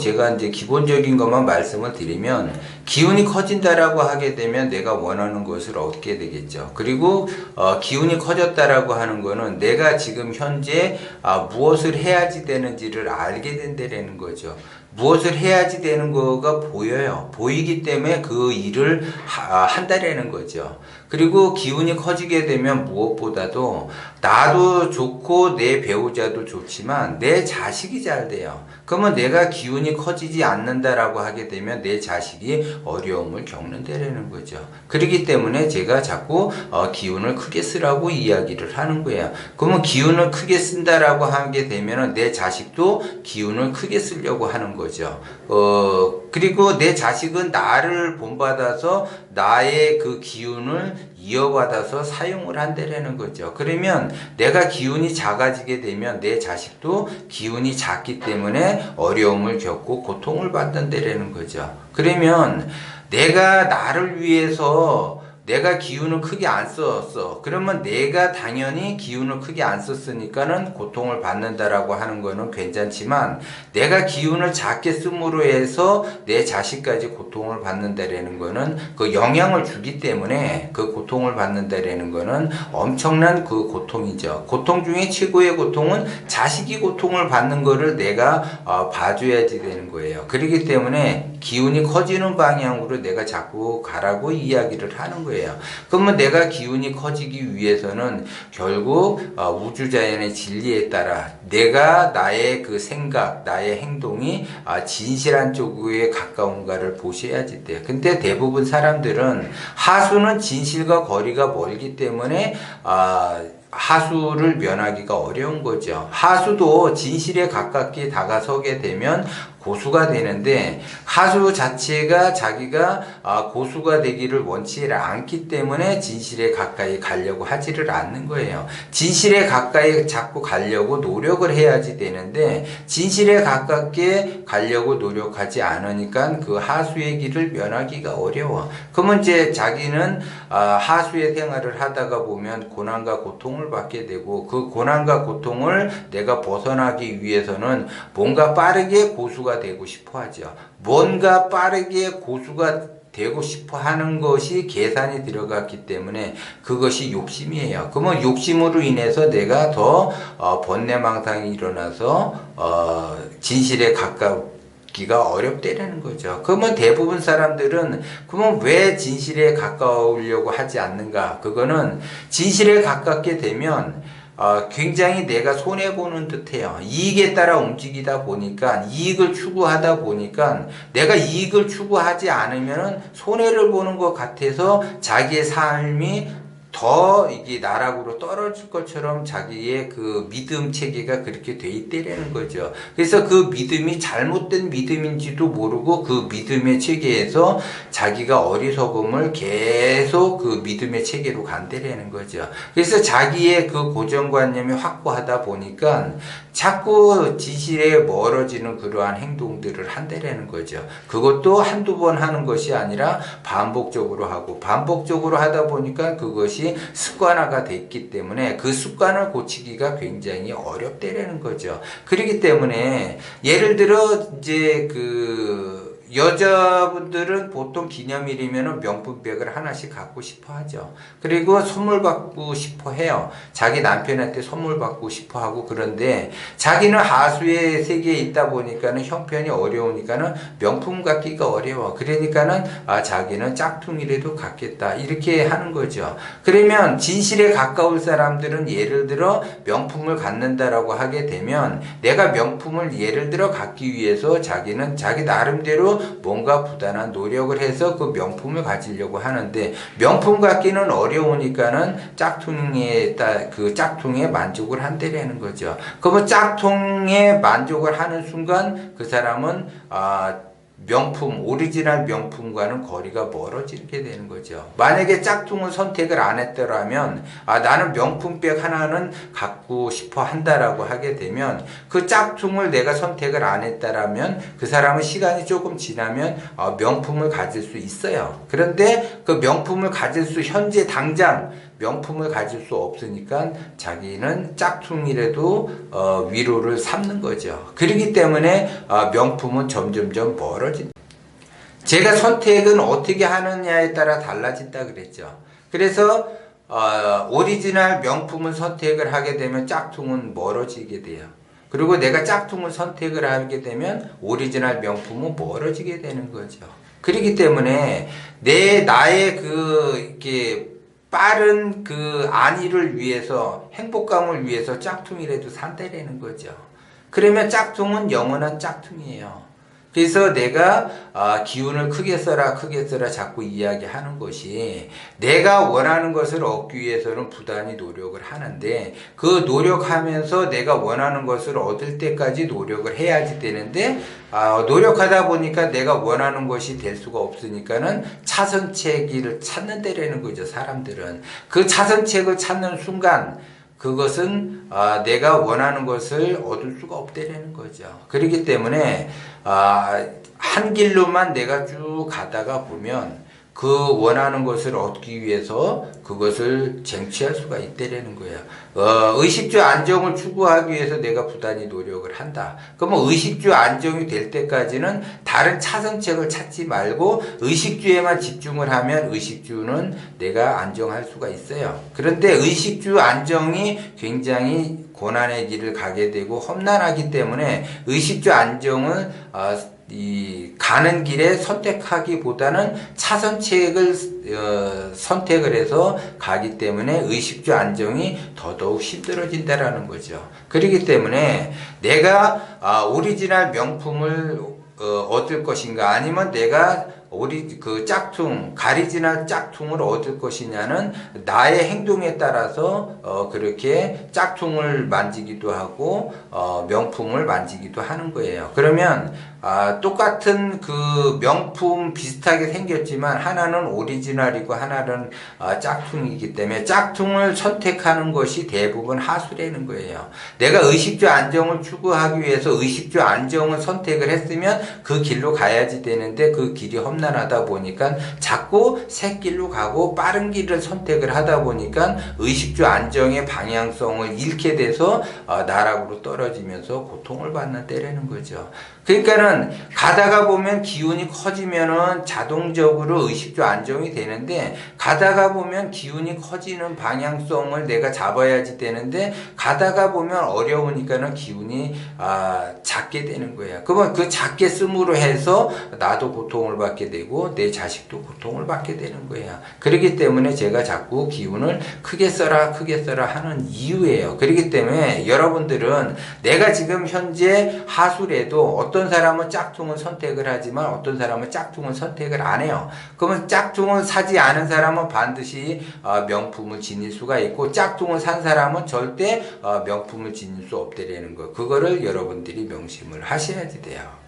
제가 이제 기본적인 것만 말씀을 드리면 기운이 커진다라고 하게 되면 내가 원하는 것을 얻게 되겠죠. 그리고 기운이 커졌다라고 하는 거는 내가 지금 현재 무엇을 해야지 되는지를 알게 된다라는 거죠. 무엇을 해야지 되는 거가 보여요. 보이기 때문에 그 일을 한다라는 거죠. 그리고 기운이 커지게 되면 무엇보다도 나도 좋고 내 배우자도 좋지만 내 자식이 잘 돼요. 그러면 내가 기운이 커지지 않는다라고 하게 되면 내 자식이 어려움을 겪는다라는 거죠. 그렇기 때문에 제가 자꾸 기운을 크게 쓰라고 이야기를 하는 거예요. 그러면 기운을 크게 쓴다라고 하게 되면 내 자식도 기운을 크게 쓰려고 하는 거죠. 그리고 내 자식은 나를 본받아서 나의 그 기운을 이어받아서 사용을 한다라는 거죠. 그러면 내가 기운이 작아지게 되면 내 자식도 기운이 작기 때문에 어려움을 겪고 고통을 받는다라는 거죠. 그러면 내가 나를 위해서 내가 기운을 크게 안 썼어. 그러면 내가 당연히 기운을 크게 안 썼으니까는 고통을 받는다라고 하는 거는 괜찮지만 내가 기운을 작게 씀으로 해서 내 자식까지 고통을 받는다라는 거는 그 영향을 주기 때문에 그 고통을 받는다라는 거는 엄청난 그 고통이죠. 고통 중에 최고의 고통은 자식이 고통을 받는 거를 내가 봐줘야지 되는 거예요. 그렇기 때문에 기운이 커지는 방향으로 내가 자꾸 가라고 이야기를 하는 거예요. 그러면 내가 기운이 커지기 위해서는 결국 우주자연의 진리에 따라 내가 나의 그 생각, 나의 행동이 진실한 쪽에 가까운가를 보셔야지 돼요. 근데 대부분 사람들은 하수는 진실과 거리가 멀기 때문에 하수를 면하기가 어려운 거죠. 하수도 진실에 가깝게 다가서게 되면 고수가 되는데 하수 자체가 자기가 고수가 되기를 원치 않기 때문에 진실에 가까이 가려고 하지를 않는 거예요. 진실에 가까이 자꾸 가려고 노력을 해야지 되는데 진실에 가깝게 가려고 노력하지 않으니까 그 하수의 길을 면하기가 어려워. 그러면 이제 자기는 하수의 생활을 하다가 보면 고난과 고통을 받게 되고 그 고난과 고통을 내가 벗어나기 위해서는 뭔가 빠르게 고수가 되고 싶어 하죠. 뭔가 빠르게 고수가 되고 싶어 하는 것이 계산이 들어갔기 때문에 그것이 욕심이에요. 그러면 욕심으로 인해서 내가 더 번뇌망상이 일어나서 진실에 가까우기가 어렵다는 거죠. 그러면 대부분 사람들은 그러면 왜 진실에 가까우려고 하지 않는가? 그거는 진실에 가깝게 되면 굉장히 내가 손해보는 듯해요. 이익에 따라 움직이다 보니까 이익을 추구하다 보니까 내가 이익을 추구하지 않으면 손해를 보는 것 같아서 자기의 삶이 더 이게 나락으로 떨어질 것처럼 자기의 그 믿음 체계가 그렇게 돼 있다라는 거죠. 그래서 그 믿음이 잘못된 믿음인지도 모르고 그 믿음의 체계에서 자기가 어리석음을 계속 그 믿음의 체계로 간다라는 거죠. 그래서 자기의 그 고정관념이 확고하다 보니까 자꾸 진실에 멀어지는 그러한 행동들을 한다라는 거죠. 그것도 한두 번 하는 것이 아니라 반복적으로 하고 반복적으로 하다 보니까 그것이 습관화가 됐기 때문에 그 습관을 고치기가 굉장히 어렵다라는 거죠. 그렇기 때문에 예를 들어 이제 여자분들은 보통 기념일이면 명품백을 하나씩 갖고 싶어 하죠. 그리고 선물 받고 싶어 해요. 자기 남편한테 선물 받고 싶어 하고 그런데 자기는 하수의 세계에 있다 보니까는 형편이 어려우니까는 명품 갖기가 어려워. 그러니까는 자기는 짝퉁이라도 갖겠다. 이렇게 하는 거죠. 그러면 진실에 가까울 사람들은 예를 들어 명품을 갖는다라고 하게 되면 내가 명품을 예를 들어 갖기 위해서 자기는 자기 나름대로 뭔가 부단한 노력을 해서 그 명품을 가지려고 하는데 명품 갖기는 어려우니까는 짝퉁에 만족을 한다라는 거죠. 그러면 짝퉁에 만족을 하는 순간 그 사람은 명품, 오리지널 명품과는 거리가 멀어지게 되는 거죠. 만약에 짝퉁을 선택을 안 했더라면 나는 명품백 하나는 갖고 싶어 한다라고 하게 되면 그 짝퉁을 내가 선택을 안 했다라면 그 사람은 시간이 조금 지나면 명품을 가질 수 있어요. 그런데 그 명품을 가질 수 현재 당장 명품을 가질 수 없으니까 자기는 짝퉁이라도 위로를 삼는 거죠. 그렇기 때문에 명품은 점점점 멀어진다. 제가 선택은 어떻게 하느냐에 따라 달라진다 그랬죠. 그래서 오리지널 명품을 선택을 하게 되면 짝퉁은 멀어지게 돼요. 그리고 내가 짝퉁을 선택을 하게 되면 오리지널 명품은 멀어지게 되는 거죠. 그렇기 때문에 나의 이렇게 빠른 안위를 위해서, 행복감을 위해서 짝퉁이라도 산다라는 거죠. 그러면 짝퉁은 영원한 짝퉁이에요. 그래서 내가 기운을 크게 써라 자꾸 이야기하는 것이, 내가 원하는 것을 얻기 위해서는 부단히 노력을 하는데, 그 노력하면서 내가 원하는 것을 얻을 때까지 노력을 해야지 되는데, 노력하다 보니까 내가 원하는 것이 될 수가 없으니까는 차선책을 찾는다라는 거죠. 사람들은 그 차선책을 찾는 순간 그것은 내가 원하는 것을 얻을 수가 없다라는 거죠. 그렇기 때문에 한 길로만 내가 쭉 가다가 보면 그 원하는 것을 얻기 위해서 그것을 쟁취할 수가 있다라는 거예요. 의식주 안정을 추구하기 위해서 내가 부단히 노력을 한다. 그러면 의식주 안정이 될 때까지는 다른 차선책을 찾지 말고 의식주에만 집중을 하면 의식주는 내가 안정할 수가 있어요. 그런데 의식주 안정이 굉장히 고난의 길을 가게 되고 험난하기 때문에 의식주 안정을 가는 길에 선택하기보다는 차선책을 선택을 해서 가기 때문에 의식주 안정이 더더욱 힘들어진다라는 거죠. 그렇기 때문에 내가 오리지널 명품을 얻을 것인가, 아니면 내가 짝퉁, 가리지널 짝퉁을 얻을 것이냐는 나의 행동에 따라서 그렇게 짝퉁을 만지기도 하고 명품을 만지기도 하는 거예요. 그러면 똑같은 그 명품 비슷하게 생겼지만 하나는 오리지널이고 하나는 짝퉁이기 때문에 짝퉁을 선택하는 것이 대부분 하수라는 거예요. 내가 의식주 안정을 추구하기 위해서 의식주 안정을 선택을 했으면 그 길로 가야지 되는데 그 길이 험난하다 보니까 자꾸 새 길로 가고 빠른 길을 선택을 하다 보니까 의식주 안정의 방향성을 잃게 돼서 나락으로 떨어지면서 고통을 받는다라는 거죠. 그러니까는 가다가 보면 기운이 커지면은 자동적으로 의식주 안정이 되는데, 가다가 보면 기운이 커지는 방향성을 내가 잡아야지 되는데 가다가 보면 어려우니까는 기운이 작게 되는 거야. 그러면 그 작게 씀으로 해서 나도 고통을 받게 되고 내 자식도 고통을 받게 되는 거야. 그렇기 때문에 제가 자꾸 기운을 크게 써라 하는 이유예요. 그렇기 때문에 여러분들은 내가 지금 현재 하수래도 어떤 사람은 짝퉁을 선택을 하지만 어떤 사람은 짝퉁을 선택을 안 해요. 그러면 짝퉁을 사지 않은 사람은 반드시 명품을 지닐 수가 있고, 짝퉁을 산 사람은 절대 명품을 지닐 수 없다라는 거, 그거를 여러분들이 명심을 하셔야지 돼요.